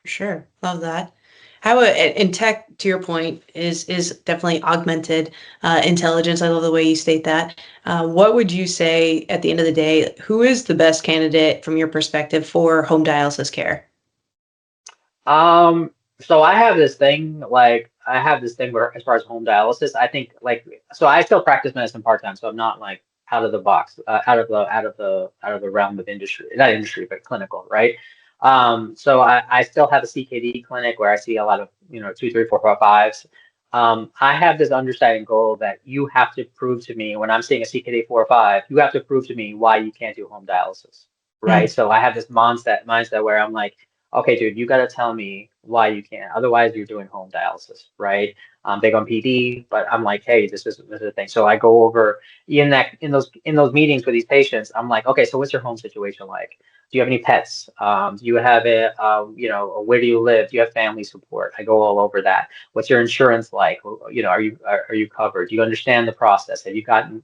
For sure. Love that. How in tech, to your point, is definitely augmented intelligence. I love the way you state that. What would you say at the end of the day? Who is the best candidate from your perspective for home dialysis care? Um, so I have this thing where as far as home dialysis, I think so I still practice medicine part-time, so I'm not like out of the box, out of the realm of industry, not industry, but clinical, right? So I still have a CKD clinic where I see a lot of, two, three, four, five, fives. I have this understanding goal that you have to prove to me when I'm seeing a CKD 4 or 5, you have to prove to me why you can't do home dialysis, right? Mm, So I have this mindset where I'm like, okay, dude, you got to tell me why you can't. Otherwise, you're doing home dialysis, right? I'm big on PD, but I'm like, hey, this is a thing. So I go over in those meetings with these patients. I'm like, okay, so what's your home situation like? Do you have any pets? Do you have where do you live? Do you have family support? I go all over that. What's your insurance like? Are you covered? Do you understand the process? Have you gotten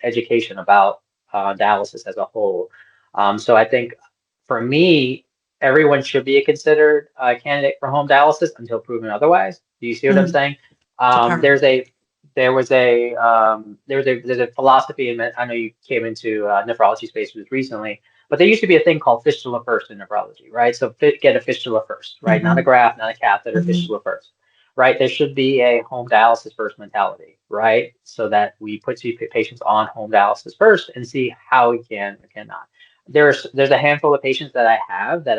education about dialysis as a whole? So I think for me, everyone should be a considered candidate for home dialysis until proven otherwise. Do you see what I'm mm, saying? it's a Um, powerful. there's a there's a philosophy, and I know you came into nephrology spaces recently, but there used to be a thing called fistula first in nephrology, right? So get a fistula first, right? Not a Hmm. graft, not a catheter, Hmm. fistula first, right? There should be a home dialysis first mentality, right? So that we put patients on home dialysis first and see how we can or cannot. There's a handful of patients that I have that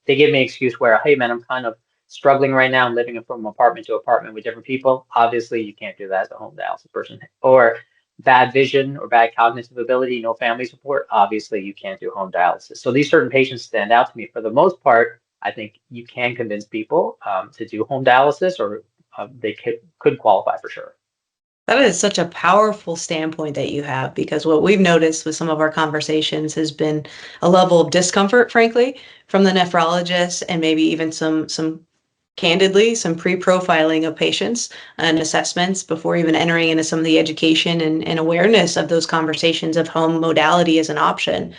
they give me an excuse where, hey man, I'm kind of struggling right now. I'm living from apartment to apartment with different people. Obviously, you can't do that as a home dialysis person. Or bad vision or bad cognitive ability, no family support. Obviously, you can't do home dialysis. So these certain patients stand out to me. For the most part, I think you can convince people to do home dialysis, or they could qualify for sure. That is such a powerful standpoint that you have because what we've noticed with some of our conversations has been a level of discomfort, frankly, from the nephrologist and maybe even some candidly some pre-profiling of patients and assessments before even entering into some of the education and awareness of those conversations of home modality as an option.